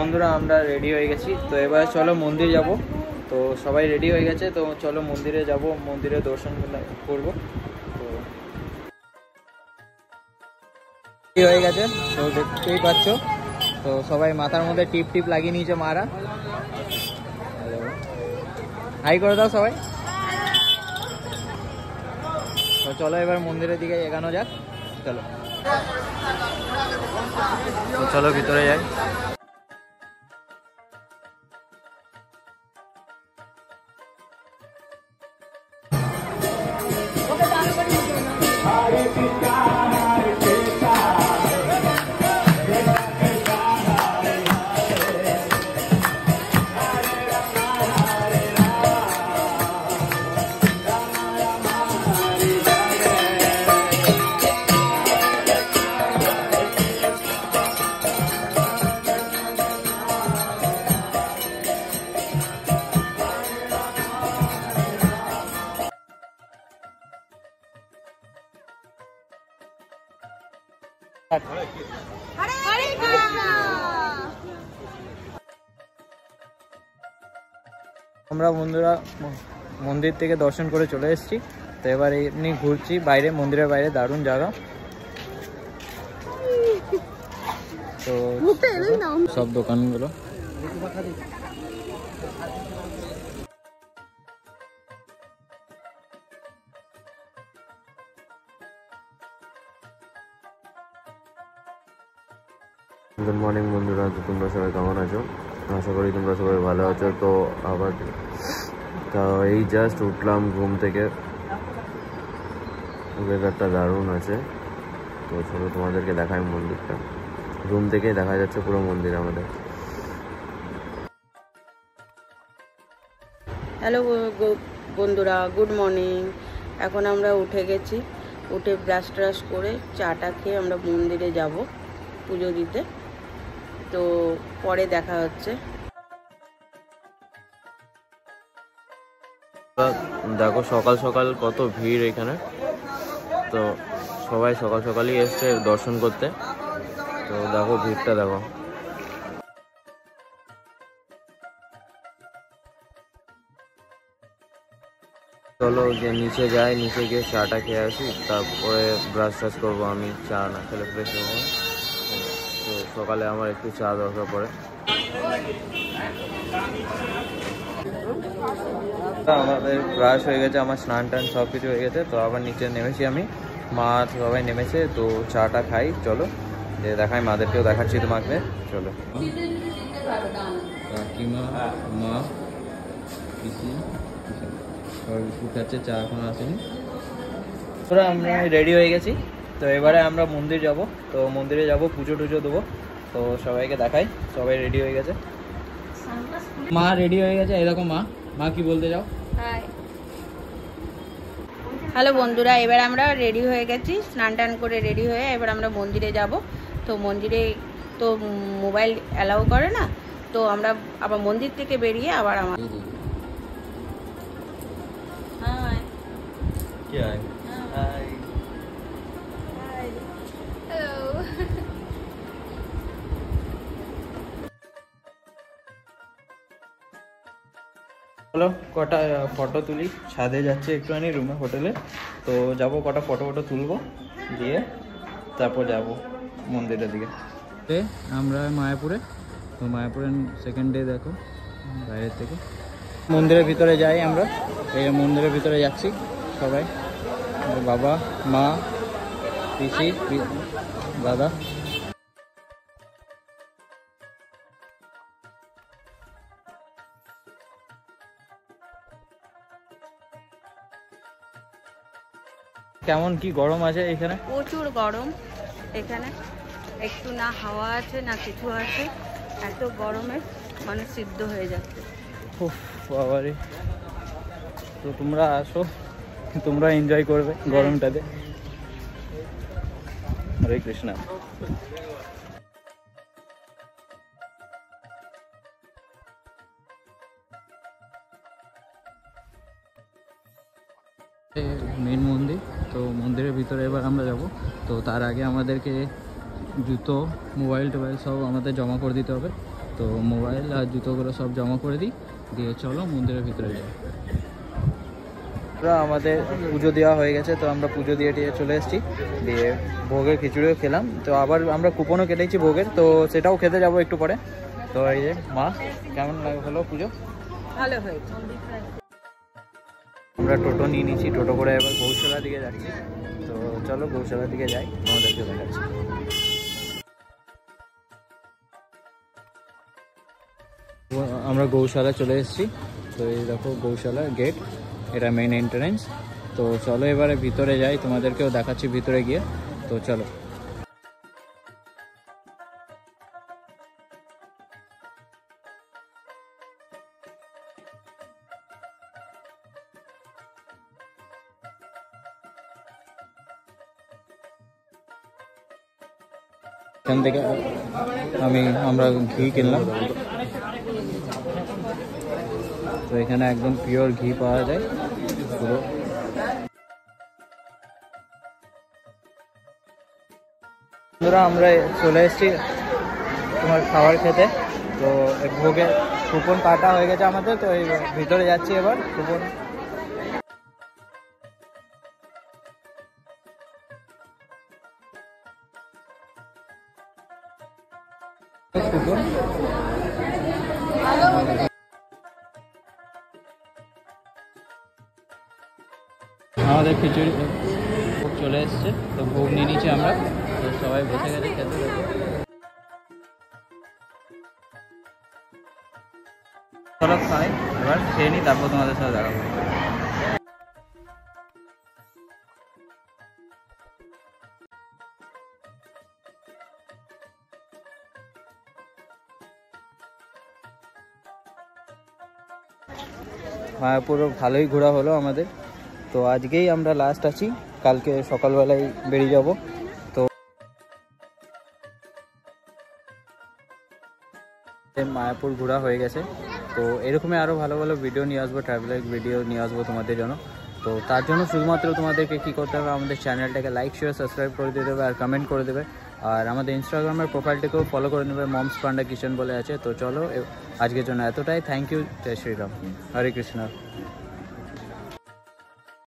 বন্ধুরা আমরা রেডি হয়ে গেছি, তো এবার চলো মন্দির যাব। তো সবাই রেডি হয়ে গেছে, তো চলো মন্দিরে যাব, মন্দিরে দর্শন করব। তো রেডি হয়ে গেছে, তো দেখতেই পাচ্ছ। তো সবাই মাথার মধ্যে টিপ টিপ লাগিয়ে নিয়েছে মারা। হাই করে দাও সবাই। তো চলো এবার মন্দিরের দিকে এগানো যাক। চলো তো চলো ভিতরে যাই। আমরা বন্ধুরা মন্দির থেকে দর্শন করে চলে এসেছি। তো এবার এমনি ঘুরছি বাইরে, মন্দিরের বাইরে দারুণ জায়গা। তো সব দোকানগুলো গুড মর্নিং বন্ধুরা, তো তোমরা সবাই কেমন আছো? আশা করি তোমরা সবাই ভালো আছো। তো আবার এই জাস্ট উঠলাম ঘুম থেকে, ওয়েদারটা দারুণ আছে। তো চলো তোমাদেরকে দেখাই মন্দিরটা, রুম থেকেই দেখা যাচ্ছে পুরো মন্দির আমাদের। হ্যালো বন্ধুরা, গুড মর্নিং। এখন আমরা উঠে গেছি, উঠে ব্রাশ ট্রাশ করে চাটা খেয়ে আমরা মন্দিরে যাব পুজো দিতে। তো পরে দেখা হচ্ছে। দেখো সকাল সকাল কত ভিড় এখানে। তো সবাই সকাল সকালই এসছে দর্শন করতে। তো দেখো ভিড়টা দেখো। চলো যে নিচে যাই, নিচে গিয়ে চাটা খেয়ে আসি, তারপরে ব্রাশ ট্রাশ করবো। আমি চা না খেলে ফ্রেশ হবো। তো সকালে আমার একটু চা দরকার পড়ে। আমাদের ব্রাশ হয়ে গেছে, আমার স্নান টান সব কিছু হয়ে গেছে। তো আবার নিচে নেমেছি আমি, মা সবাই নেমেছে। তো চাটা খাই, চলো যে দেখাই, মাদেরকেও দেখাচ্ছি তোমাকে। চলো কাকিমা, মা, পিসি সবাই বিস্কুট খাচ্ছে, চা এখনো আসেনি। তোরা আমরা রেডি হয়ে গেছি। তো এবারে আমরা মন্দির যাব। তো মন্দিরে যাব, পুজো টুজো দেবো। তো সবাইকে দেখাই, সবাই রেডি হয়ে গেছে। মা রেডি হয়ে গেছে, এরকম মা মা কি বলতে যাও? হ্যালো বন্ধুরা, এবার আমরা রেডি হয়ে গেছি, স্নান টান করে রেডি হয়ে এবার আমরা মন্দিরে যাব। তো মন্দিরে তো মোবাইল অ্যালাউ করে না, তো আমরা আবার মন্দির থেকে বেরিয়ে আবার আমার চলো কটা ফটো তুলি, ছাদে যাচ্ছে একটুখানি রুমে হোটেলে। তো যাব, কটা ফটো ফটো তুলবো, দিয়ে তারপর যাব মন্দিরের দিকে। আমরা মায়াপুরে, তো মায়াপুরের সেকেন্ড ডে দেখো বাইরের থেকে। মন্দিরের ভিতরে যাই আমরা, এই মন্দিরের ভিতরে যাচ্ছি সবাই, বাবা, মা, পিসি, দাদা। কেমন কি গরম আছে এখানে? প্রচুর গরম এখানে, একটু না হাওয়া আছে না কিছু আছে, এত গরমে মানে সিদ্ধ হয়ে যাচ্ছে। বাবারে, তো তোমরা আসো, তোমরা এনজয় করবে গরমটাতে। হরে কৃষ্ণ। মেন মন্দির, তো মন্দিরের ভিতরে এবার আমরা যাব। তো তার আগে আমাদেরকে জুতো, মোবাইল টোবাইল সব আমাদের জমা করে দিতে হবে। তো মোবাইল আর জুতোগুলো সব জমা করে দিই, দিয়ে চলো মন্দিরের ভিতরে যাই। আমাদের পুজো দেওয়া হয়ে গেছে, তো আমরা পুজো দিয়ে চলে এসেছি, দিয়ে ভোগের খিচুড়িও খেলাম। তো আবার আমরা কুপনও কেটেছি ভোগের, তো সেটাও খেতে যাব একটু পরে। তো এই যে মা, কেমন হলো পুজো? ভালো হয়েছে। আমরা টোটো নিয়ে নিয়েছি, টোটো করে এবার গৌশালার দিকে যাচ্ছি। তো চলো গৌশালার দিকে যাই, তোমাদেরকে দেখাচ্ছি। আমরা গৌশালা চলে এসেছি। তো এই দেখো গৌশালার গেট, এটা মেইন এন্ট্রান্স। তো চলো এবারে ভিতরে যাই, তোমাদেরকেও দেখাচ্ছি ভিতরে গিয়ে। তো চলো। এখান থেকে আমরা ঘি কিনলাম। তো এখানে একদম পিওর ঘি পাওয়া যায় পুরো। বন্ধুরা আমরা চলে এসেছি তোমার খাবার খেতে। তো ভোগের কুপন কাটা হয়ে গেছে আমাদের, তো এই ভিতরে যাচ্ছি এবার কুপন। আমাদের খিচুড়ি ভোগ চলে এসছে, তো ভোগ নিয়ে নিচ্ছি আমরা। তো সবাই বসে গেছে খেতে। চলো খাই, এবার খেয়ে নিই, তারপর তোমাদের সাথে দেখা করবো। মায়াপুর ভালোই ঘোরা হলো আমাদের। তো আজকেই আমরা লাস্ট আছি, কালকে সকালবেলায় বেরিয়ে যাব। তো মায়াপুর ঘোরা হয়ে গেছে। তো এরকমই আরও ভালো ভালো ভিডিও নিয়ে আসবো, ট্রাভেলের ভিডিও নিয়ে আসবো তোমাদের জন্য। তো তার জন্য শুধুমাত্র তোমাদেরকে কী করতে হবে, আমাদের চ্যানেলটাকে লাইক শেয়ার সাবস্ক্রাইব করে দিয়ে দেবে আর কমেন্ট করে দেবে। আর আমাদের ইনস্টাগ্রামের প্রোফাইলটাকেও ফলো করে নেবে, মমস পান্ডা কিচেন বলে আছে। তো চলো আজকের জন্য এতটাই। Thank you. Joy Shriram, Hare Krishna.